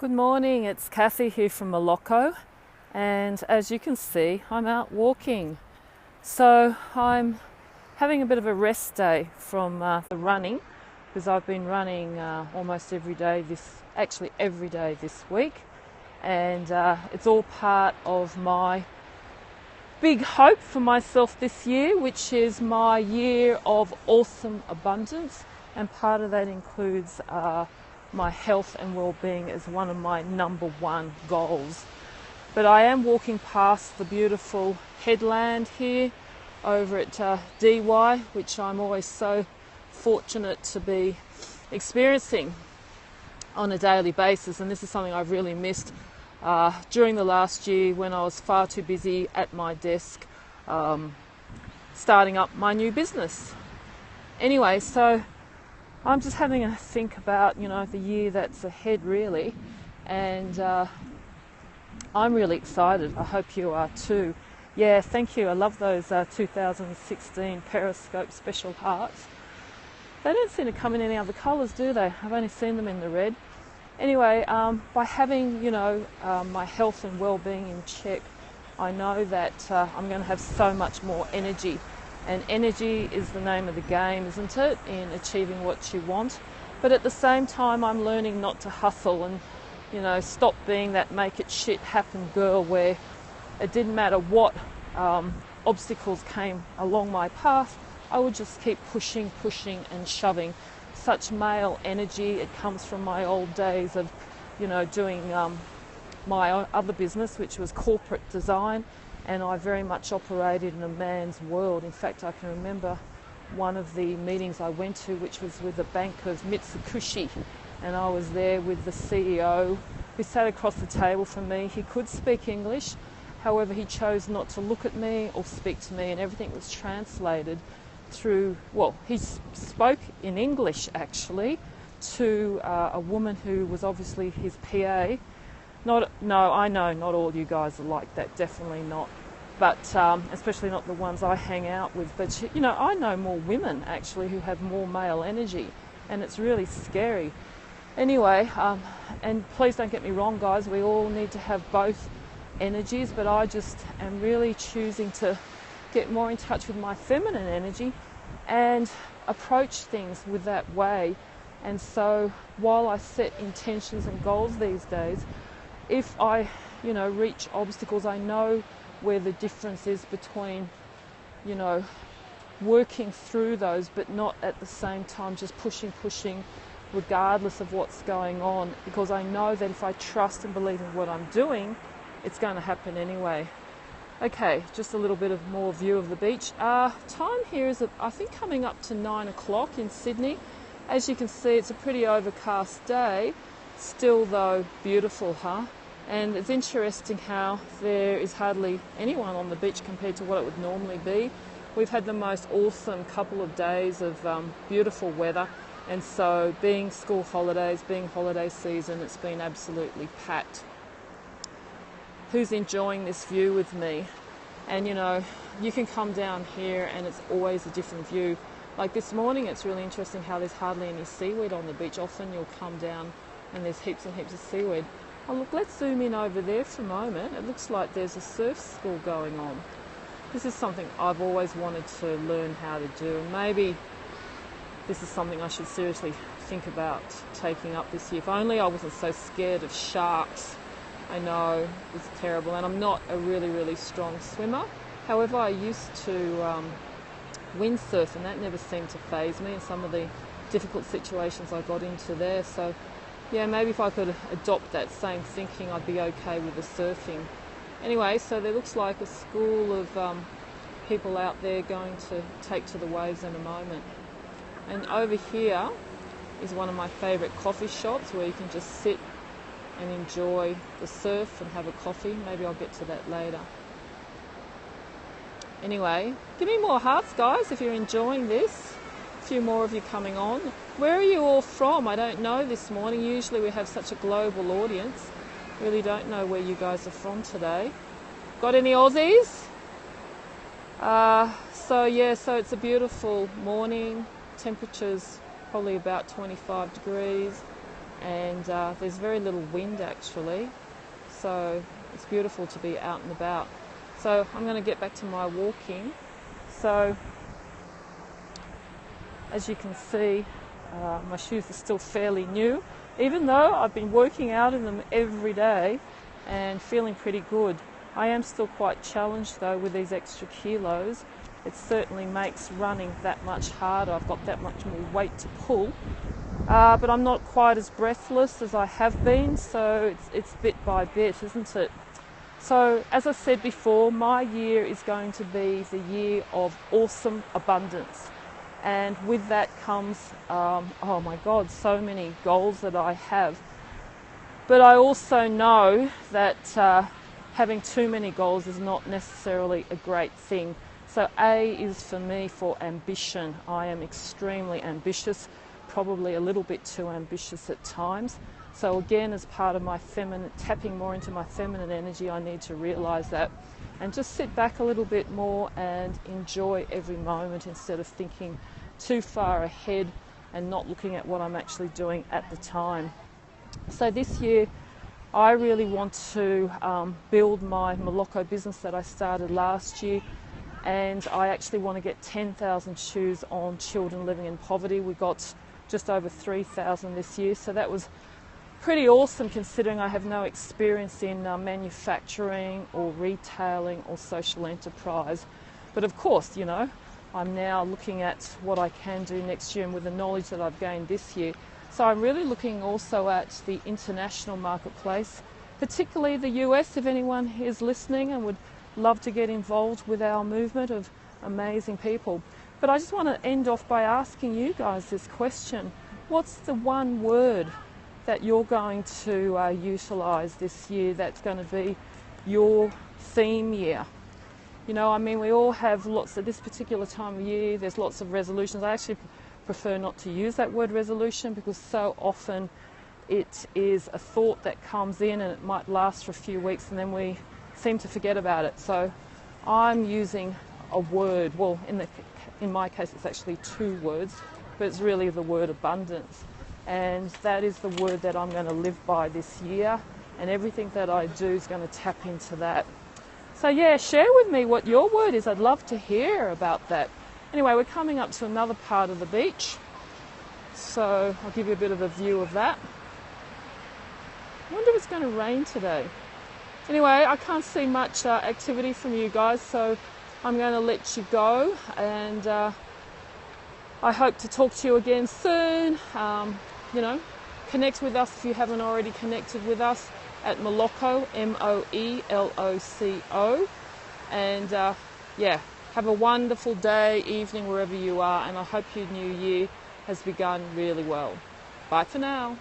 Good morning, it's Kathy here from Moloko, and as you can see, I'm out walking. So I'm having a bit of a rest day from the running, because I've been running almost every day this week, and it's all part of my big hope for myself this year, which is my year of awesome abundance, and part of that includes my health and well-being as one of my number one goals. But I am walking past the beautiful headland here over at DY, which I'm always so fortunate to be experiencing on a daily basis, and this is something I've really missed during the last year when I was far too busy at my desk starting up my new business. Anyway, so I'm just having a think about, the year that's ahead really, and I'm really excited. I hope you are too. Yeah, thank you. I love those 2016 Periscope Special Hearts. They don't seem to come in any other colours, do they? I've only seen them in the red. Anyway, by having, my health and well-being in check, I know that I'm going to have so much more energy. And energy is the name of the game, isn't it, in achieving what you want? But at the same time, I'm learning not to hustle and, stop being that make it shit happen girl where it didn't matter what obstacles came along my path, I would just keep pushing and shoving. Such male energy, it comes from my old days of, doing my other business, which was corporate design. And I very much operated in a man's world. In fact, I can remember one of the meetings I went to, which was with the Bank of Mitsubishi, and I was there with the CEO who sat across the table from me. He could speak English, however he chose not to look at me or speak to me, and everything was translated through, he spoke in English actually to a woman who was obviously his PA. I know not all you guys are like that, definitely not. But especially not the ones I hang out with. But, I know more women actually who have more male energy, and it's really scary. Anyway, and please don't get me wrong, guys, we all need to have both energies, but I just am really choosing to get more in touch with my feminine energy and approach things with that way. And so while I set intentions and goals these days, if I, reach obstacles, I know where the difference is between, working through those, but not at the same time just pushing, regardless of what's going on, because I know that if I trust and believe in what I'm doing, it's going to happen anyway. Okay, just a little bit of more view of the beach. Time here is, I think, coming up to 9 o'clock in Sydney. As you can see, it's a pretty overcast day. Still, though, beautiful, huh? And it's interesting how there is hardly anyone on the beach compared to what it would normally be. We've had the most awesome couple of days of beautiful weather, and so being school holidays, being holiday season, it's been absolutely packed. Who's enjoying this view with me? And you can come down here and it's always a different view. Like this morning, it's really interesting how there's hardly any seaweed on the beach. Often you'll come down and there's heaps and heaps of seaweed. Oh look, let's zoom in over there for a moment. It looks like there's a surf school going on. This is something I've always wanted to learn how to do, and maybe this is something I should seriously think about taking up this year. If only I wasn't so scared of sharks. I know, it's terrible, and I'm not a really, really strong swimmer. However, I used to windsurf, and that never seemed to faze me in some of the difficult situations I got into there. So yeah, maybe if I could adopt that same thinking, I'd be okay with the surfing. Anyway, so there looks like a school of people out there going to take to the waves in a moment. And over here is one of my favourite coffee shops where you can just sit and enjoy the surf and have a coffee. Maybe I'll get to that later. Anyway, give me more hearts, guys, if you're enjoying this. A few more of you coming on. Where are you all from? I don't know this morning. Usually we have such a global audience. Really don't know where you guys are from today. Got any Aussies? So it's a beautiful morning. Temperature's probably about 25 degrees. And and there's very little wind actually, so it's beautiful to be out and about. So I'm going to get back to my walking. So as you can see, my shoes are still fairly new, even though I've been working out in them every day and feeling pretty good. I am still quite challenged though with these extra kilos. It certainly makes running that much harder. I've got that much more weight to pull, but I'm not quite as breathless as I have been, so it's bit by bit, isn't it? So as I said before, my year is going to be the year of awesome abundance. And with that comes, oh my God, so many goals that I have. But I also know that having too many goals is not necessarily a great thing. So A is for me for ambition. I am extremely ambitious, probably a little bit too ambitious at times. So again, as part of my feminine, tapping more into my feminine energy, I need to realise that and just sit back a little bit more and enjoy every moment instead of thinking too far ahead and not looking at what I'm actually doing at the time. So this year, I really want to build my Moloko business that I started last year, and I actually want to get 10,000 shoes on children living in poverty. We got just over 3,000 this year, so that was pretty awesome considering I have no experience in manufacturing or retailing or social enterprise. But of course, you know, I'm now looking at what I can do next year and with the knowledge that I've gained this year. So I'm really looking also at the international marketplace, particularly the US, if anyone is listening and would love to get involved with our movement of amazing people. But I just want to end off by asking you guys this question. What's the one word that you're going to utilise this year that's going to be your theme year? You know, I mean, we all have lots at this particular time of year, there's lots of resolutions. I actually prefer not to use that word resolution because so often it is a thought that comes in and it might last for a few weeks and then we seem to forget about it. So I'm using a word, well, in my case it's actually two words, but it's really the word abundance. And that is the word that I'm going to live by this year, and everything that I do is going to tap into that. So yeah, share with me what your word is. I'd love to hear about that. Anyway, we're coming up to another part of the beach, so I'll give you a bit of a view of that. I wonder if it's going to rain today. Anyway, I can't see much activity from you guys, so I'm going to let you go, and I hope to talk to you again soon. You know, connect with us if you haven't already connected with us at Moloko, Moeloco. And yeah, have a wonderful day, evening, wherever you are, and I hope your new year has begun really well. Bye for now.